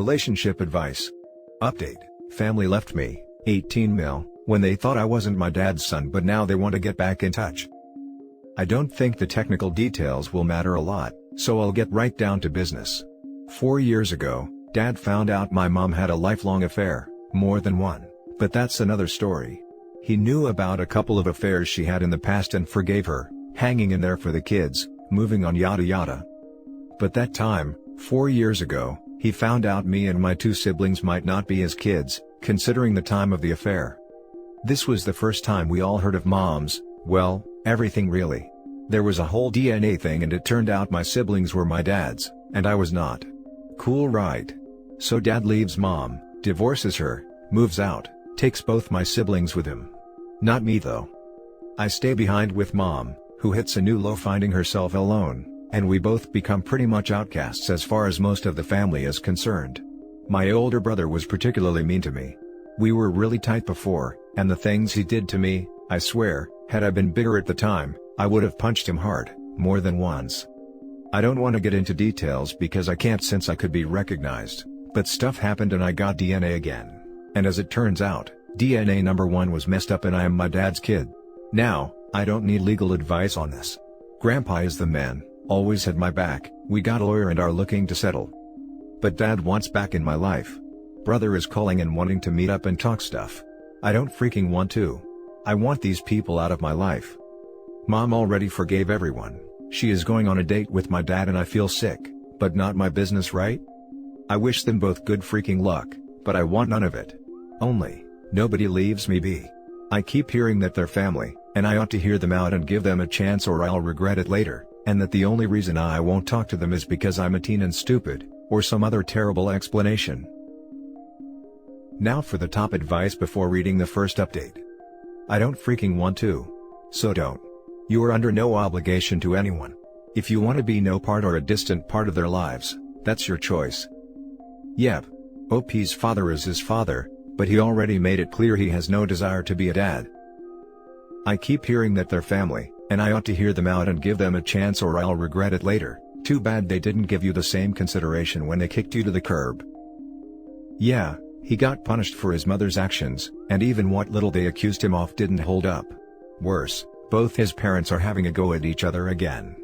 Relationship advice. Update. Family left me, 18 mil, when they thought I wasn't my dad's son, but now they want to get back in touch. I don't think the technical details will matter a lot, so I'll get right down to business. 4 years ago, Dad found out my mom had a lifelong affair, more than one, but that's another story. He knew about a couple of affairs she had in the past and forgave her, hanging in there for the kids, moving on, yada yada. But that time, 4 years ago, he found out me and my 2 siblings might not be his kids, considering the time of the affair. This was the first time we all heard of Mom's, well, everything really. There was a whole DNA thing and it turned out my siblings were my dad's, and I was not. Cool, right? So Dad leaves Mom, divorces her, moves out, takes both my siblings with him. Not me though. I stay behind with Mom, who hits a new low finding herself alone, and we both become pretty much outcasts as far as most of the family is concerned. My older brother was particularly mean to me. We were really tight before, and the things he did to me, I swear, had I been bigger at the time, I would have punched him hard, more than once. I don't want to get into details because I can't, since I could be recognized, but stuff happened and I got DNA again. And as it turns out, DNA number 1 was messed up and I am my dad's kid. Now, I don't need legal advice on this. Grandpa is the man, always had my back, we got a lawyer and are looking to settle. But Dad wants back in my life. Brother is calling and wanting to meet up and talk stuff. I don't freaking want to. I want these people out of my life. Mom already forgave everyone. She is going on a date with my dad and I feel sick, but not my business, right? I wish them both good freaking luck, but I want none of it. Only, nobody leaves me be. I keep hearing that they're family, and I ought to hear them out and give them a chance or I'll regret it later, and that the only reason I won't talk to them is because I'm a teen and stupid, or some other terrible explanation. Now for the top advice before reading the first update. I don't freaking want to. So don't. You are under no obligation to anyone. If you want to be no part or a distant part of their lives, that's your choice. Yep. OP's father is his father, but he already made it clear he has no desire to be a dad. I keep hearing that they're family, and I ought to hear them out and give them a chance or I'll regret it later. Too bad they didn't give you the same consideration when they kicked you to the curb. Yeah, he got punished for his mother's actions, and even what little they accused him of didn't hold up. Worse, both his parents are having a go at each other again.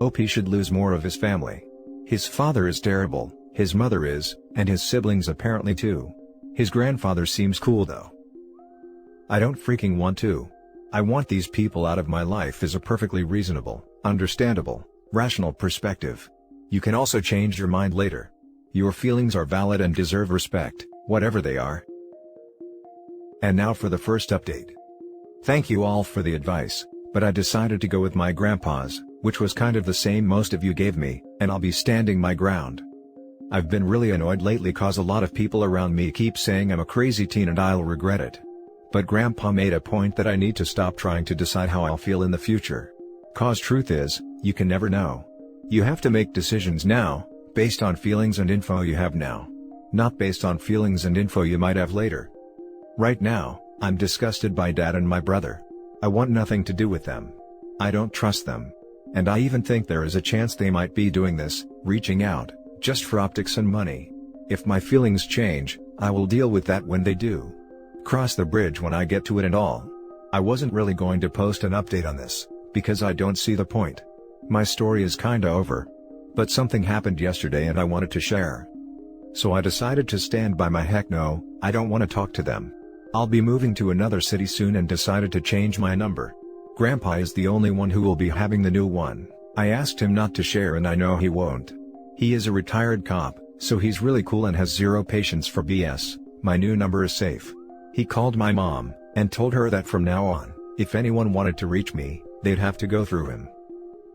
OP should lose more of his family. His father is terrible, his mother is, and his siblings apparently too. His grandfather seems cool though. I don't freaking want to. I want these people out of my life is a perfectly reasonable, understandable, rational perspective. You can also change your mind later. Your feelings are valid and deserve respect, whatever they are. And now for the first update. Thank you all for the advice, but I decided to go with my grandpa's, which was kind of the same most of you gave me, and I'll be standing my ground. I've been really annoyed lately cause a lot of people around me keep saying I'm a crazy teen and I'll regret it. But Grandpa made a point that I need to stop trying to decide how I'll feel in the future. Cause truth is, you can never know. You have to make decisions now, based on feelings and info you have now. Not based on feelings and info you might have later. Right now, I'm disgusted by Dad and my brother. I want nothing to do with them. I don't trust them. And I even think there is a chance they might be doing this, reaching out, just for optics and money. If my feelings change, I will deal with that when they do. Cross the bridge when I get to it and all. I wasn't really going to post an update on this, because I don't see the point. My story is kinda over. But something happened yesterday and I wanted to share. So I decided to stand by my heck no, I don't want to talk to them. I'll be moving to another city soon and decided to change my number. Grandpa is the only one who will be having the new one. I asked him not to share and I know he won't. He is a retired cop, so he's really cool and has zero patience for BS. My new number is safe. He called my mom, and told her that from now on, if anyone wanted to reach me, they'd have to go through him.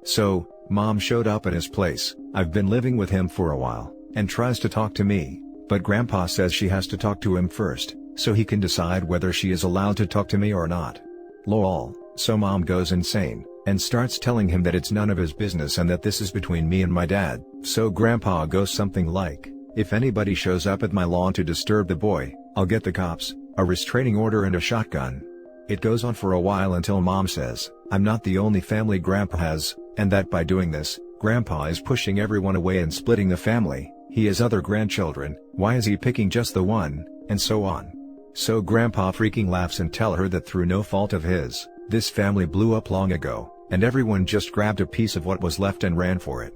So, Mom showed up at his place. I've been living with him for a while, and tries to talk to me, but Grandpa says she has to talk to him first, so he can decide whether she is allowed to talk to me or not. Lol, so Mom goes insane, and starts telling him that it's none of his business and that this is between me and my dad. So Grandpa goes something like, if anybody shows up at my lawn to disturb the boy, I'll get the cops, a restraining order and a shotgun. It goes on for a while until Mom says, I'm not the only family Grandpa has, and that by doing this, Grandpa is pushing everyone away and splitting the family. He has other grandchildren, why is he picking just the one, and so on. So Grandpa freaking laughs and tell her that through no fault of his, this family blew up long ago, and everyone just grabbed a piece of what was left and ran for it.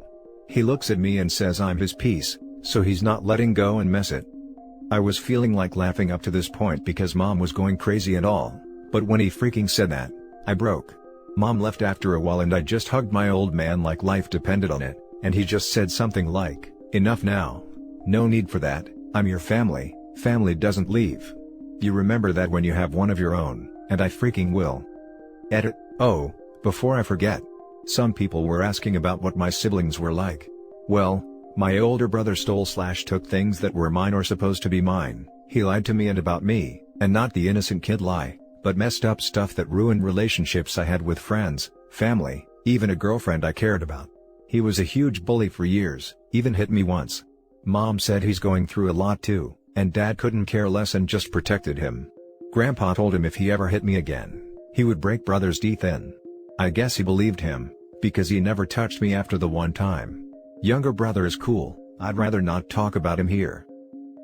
He looks at me and says I'm his piece, so he's not letting go and mess it. I was feeling like laughing up to this point because Mom was going crazy and all, but when he freaking said that, I broke. Mom left after a while and I just hugged my old man like life depended on it, and he just said something like, "Enough now. No need for that, I'm your family, family doesn't leave. You remember that when you have one of your own, and I freaking will." Edit. Oh, before I forget. Some people were asking about what my siblings were like. Well, my older brother stole/took things that were mine or supposed to be mine. He lied to me and about me, and not the innocent kid lie, but messed up stuff that ruined relationships I had with friends, family, even a girlfriend I cared about. He was a huge bully for years, even hit me once. Mom said he's going through a lot too, and Dad couldn't care less and just protected him. Grandpa told him if he ever hit me again, he would break brother's teeth in. I guess he believed him, because he never touched me after the one time. Younger brother is cool, I'd rather not talk about him here.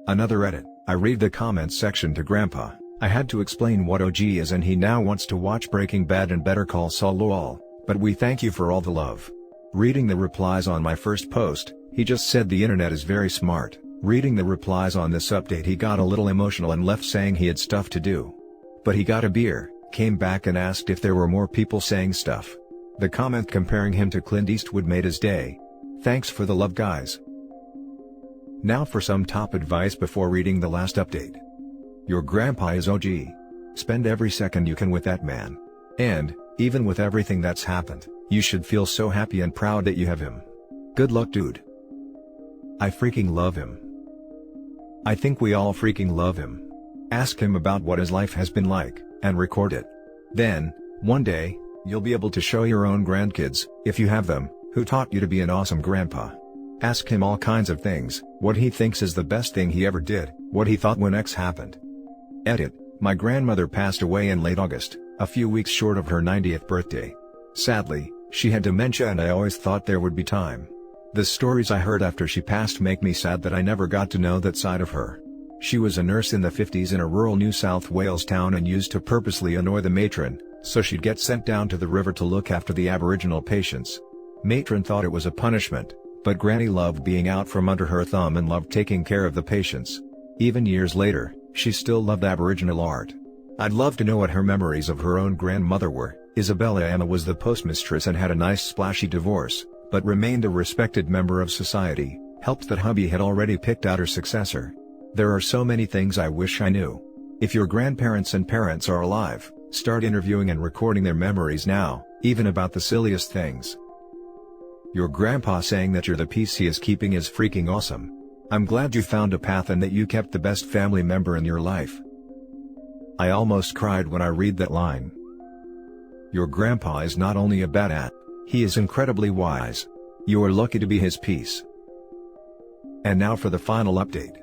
Another edit. I read the comments section to Grandpa. I had to explain what OG is and he now wants to watch Breaking Bad and Better Call Saul lol, but we thank you for all the love. Reading the replies on my first post, he just said the internet is very smart. Reading the replies on this update he got a little emotional and left saying he had stuff to do. But he got a beer, came back and asked if there were more people saying stuff. The comment comparing him to Clint Eastwood made his day. Thanks for the love guys. Now for some top advice before reading the last update. Your grandpa is OG. Spend every second you can with that man. And, even with everything that's happened, you should feel so happy and proud that you have him. Good luck dude. I freaking love him. I think we all freaking love him. Ask him about what his life has been like, and record it. Then, one day, you'll be able to show your own grandkids, if you have them, who taught you to be an awesome grandpa. Ask him all kinds of things, what he thinks is the best thing he ever did, what he thought when X happened. Edit. My grandmother passed away in late August, a few weeks short of her 90th birthday. Sadly, she had dementia and I always thought there would be time. The stories I heard after she passed make me sad that I never got to know that side of her. She was a nurse in the 50s in a rural New South Wales town and used to purposely annoy the matron, so she'd get sent down to the river to look after the Aboriginal patients. Matron thought it was a punishment, but Granny loved being out from under her thumb and loved taking care of the patients. Even years later, she still loved Aboriginal art. I'd love to know what her memories of her own grandmother were. Isabella Emma was the postmistress and had a nice splashy divorce, but remained a respected member of society, helped that hubby had already picked out her successor. There are so many things I wish I knew. If your grandparents and parents are alive, start interviewing and recording their memories now, even about the silliest things. Your grandpa saying that you're the piece he is keeping is freaking awesome. I'm glad you found a path and that you kept the best family member in your life. I almost cried when I read that line. Your grandpa is not only a badass, he is incredibly wise. You are lucky to be his piece. And now for the final update.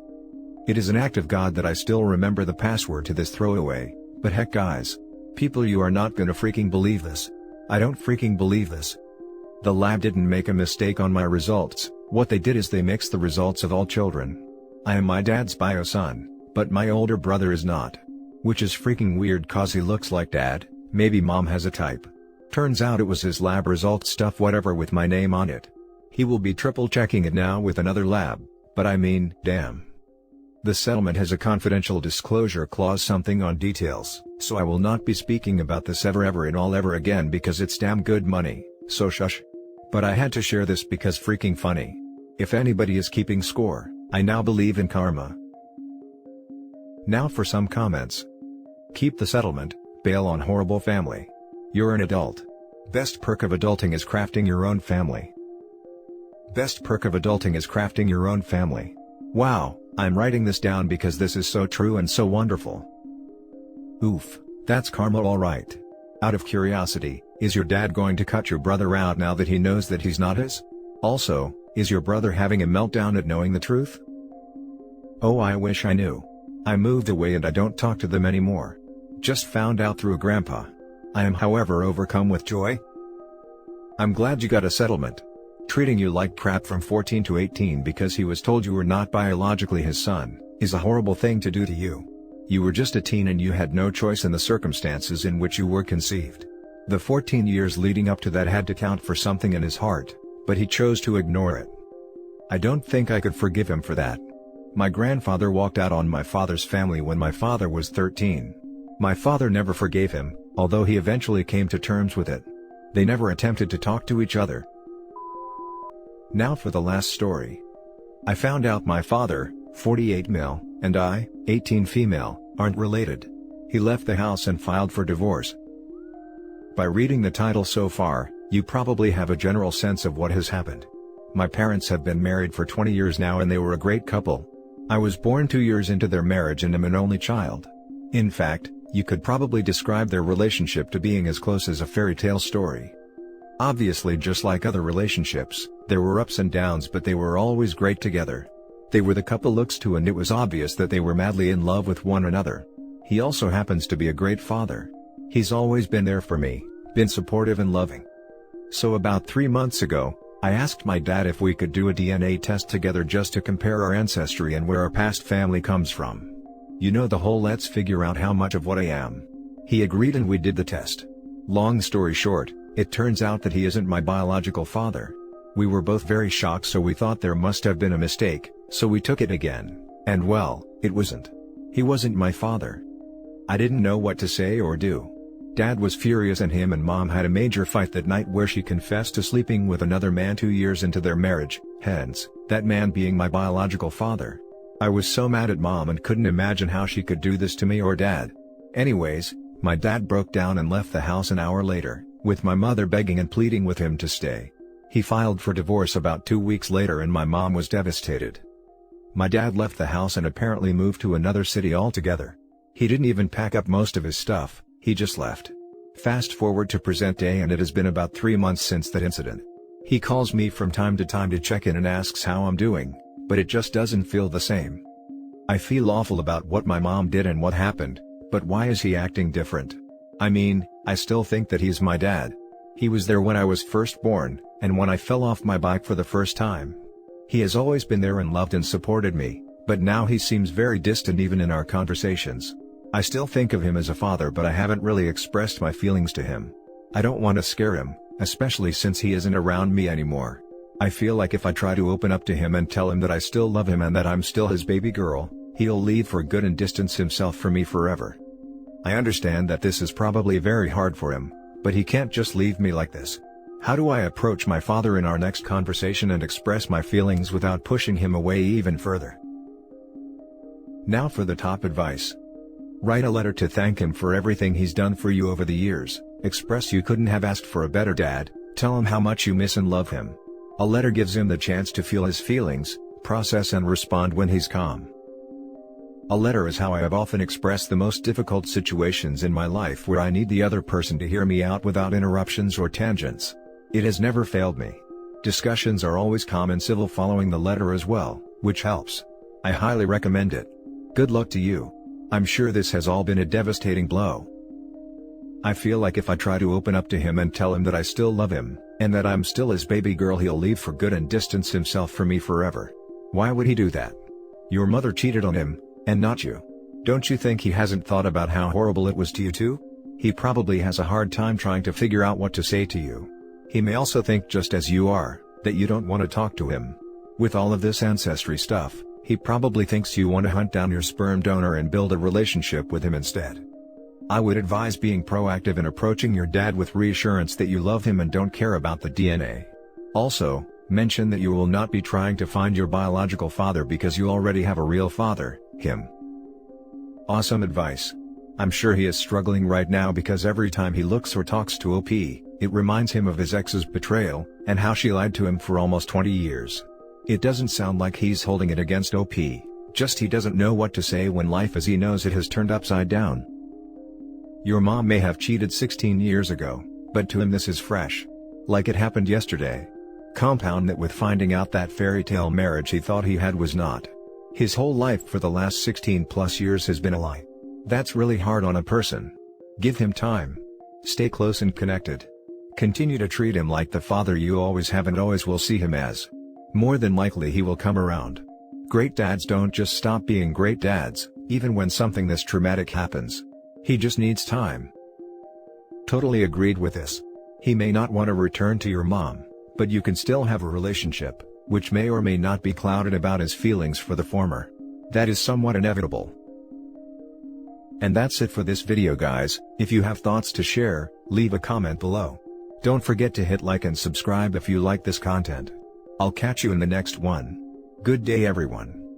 It is an act of God that I still remember the password to this throwaway, but heck guys. People, you are not gonna freaking believe this. I don't freaking believe this. The lab didn't make a mistake on my results. What they did is they mixed the results of all children. I am my dad's bio son, but my older brother is not. Which is freaking weird cause he looks like dad, maybe mom has a type. Turns out it was his lab results stuff whatever with my name on it. He will be triple checking it now with another lab, but I mean, damn. The settlement has a confidential disclosure clause something on details, so I will not be speaking about this ever and all ever again because it's damn good money, so shush. But I had to share this because freaking funny. If anybody is keeping score, I now believe in karma. Now for some comments. Keep the settlement, bail on horrible family. You're an adult. Best perk of adulting is crafting your own family. Best perk of adulting is crafting your own family. Wow, I'm writing this down because this is so true and so wonderful. Oof, that's karma alright. Out of curiosity, is your dad going to cut your brother out now that he knows that he's not his? Also, is your brother having a meltdown at knowing the truth? Oh, I wish I knew. I moved away and I don't talk to them anymore. Just found out through grandpa. I am however overcome with joy. I'm glad you got a settlement. Treating you like crap from 14 to 18 because he was told you were not biologically his son, is a horrible thing to do to you. You were just a teen and you had no choice in the circumstances in which you were conceived. The 14 years leading up to that had to count for something in his heart, but he chose to ignore it. I don't think I could forgive him for that. My grandfather walked out on my father's family when my father was 13. My father never forgave him, although he eventually came to terms with it. They never attempted to talk to each other. Now for the last story. I found out my father, 48 male, and I, 18 female, aren't related. He left the house and filed for divorce. By reading the title so far, you probably have a general sense of what has happened. My parents have been married for 20 years now and they were a great couple. I was born 2 years into their marriage and am an only child. In fact, you could probably describe their relationship to being as close as a fairy tale story. Obviously, just like other relationships, there were ups and downs, but they were always great together. They were the couple looks to, and it was obvious that they were madly in love with one another. He also happens to be a great father. He's always been there for me, been supportive and loving. So about 3 months ago, I asked my dad if we could do a DNA test together just to compare our ancestry and where our past family comes from. You know, the whole let's figure out how much of what I am. He agreed and we did the test. Long story short, it turns out that he isn't my biological father. We were both very shocked, so we thought there must have been a mistake, so we took it again, and well, it wasn't. He wasn't my father. I didn't know what to say or do. Dad was furious and him and Mom had a major fight that night where she confessed to sleeping with another man 2 years into their marriage, hence, that man being my biological father. I was so mad at Mom and couldn't imagine how she could do this to me or Dad. Anyways, my dad broke down and left the house an hour later, with my mother begging and pleading with him to stay. He filed for divorce about 2 weeks later and my mom was devastated. My dad left the house and apparently moved to another city altogether. He didn't even pack up most of his stuff, he just left. Fast forward to present day and it has been about 3 months since that incident. He calls me from time to time to check in and asks how I'm doing, but it just doesn't feel the same. I feel awful about what my mom did and what happened, but why is he acting different? I mean, I still think that he's my dad. He was there when I was first born, and when I fell off my bike for the first time. He has always been there and loved and supported me, but now he seems very distant even in our conversations. I still think of him as a father, but I haven't really expressed my feelings to him. I don't want to scare him, especially since he isn't around me anymore. I feel like if I try to open up to him and tell him that I still love him and that I'm still his baby girl, he'll leave for good and distance himself from me forever. I understand that this is probably very hard for him, but he can't just leave me like this. How do I approach my father in our next conversation and express my feelings without pushing him away even further? Now for the top advice. Write a letter to thank him for everything he's done for you over the years, express you couldn't have asked for a better dad, tell him how much you miss and love him. A letter gives him the chance to feel his feelings, process and respond when he's calm. A letter is how I have often expressed the most difficult situations in my life where I need the other person to hear me out without interruptions or tangents. It has never failed me. Discussions are always calm and civil following the letter as well, which helps. I highly recommend it. Good luck to you. I'm sure this has all been a devastating blow. I feel like if I try to open up to him and tell him that I still love him, and that I'm still his baby girl, he'll leave for good and distance himself from me forever. Why would he do that? Your mother cheated on him, and not you. Don't you think he hasn't thought about how horrible it was to you too? He probably has a hard time trying to figure out what to say to you. He may also think, just as you are, that you don't want to talk to him. With all of this ancestry stuff, he probably thinks you want to hunt down your sperm donor and build a relationship with him instead. I would advise being proactive and approaching your dad with reassurance that you love him and don't care about the DNA. Also, mention that you will not be trying to find your biological father because you already have a real father, him. Awesome advice. I'm sure he is struggling right now because every time he looks or talks to OP, it reminds him of his ex's betrayal, and how she lied to him for almost 20 years. It doesn't sound like he's holding it against OP, just he doesn't know what to say when life as he knows it has turned upside down. Your mom may have cheated 16 years ago, but to him this is fresh. Like it happened yesterday. Compound that with finding out that fairy tale marriage he thought he had was not. His whole life for the last 16 plus years has been a lie. That's really hard on a person. Give him time. Stay close and connected. Continue to treat him like the father you always have and always will see him as. More than likely he will come around. Great dads don't just stop being great dads, even when something this traumatic happens. He just needs time. Totally agreed with this. He may not want to return to your mom, but you can still have a relationship, which may or may not be clouded about his feelings for the former. That is somewhat inevitable. And that's it for this video, guys. If you have thoughts to share, leave a comment below. Don't forget to hit like and subscribe if you like this content. I'll catch you in the next one. Good day, everyone.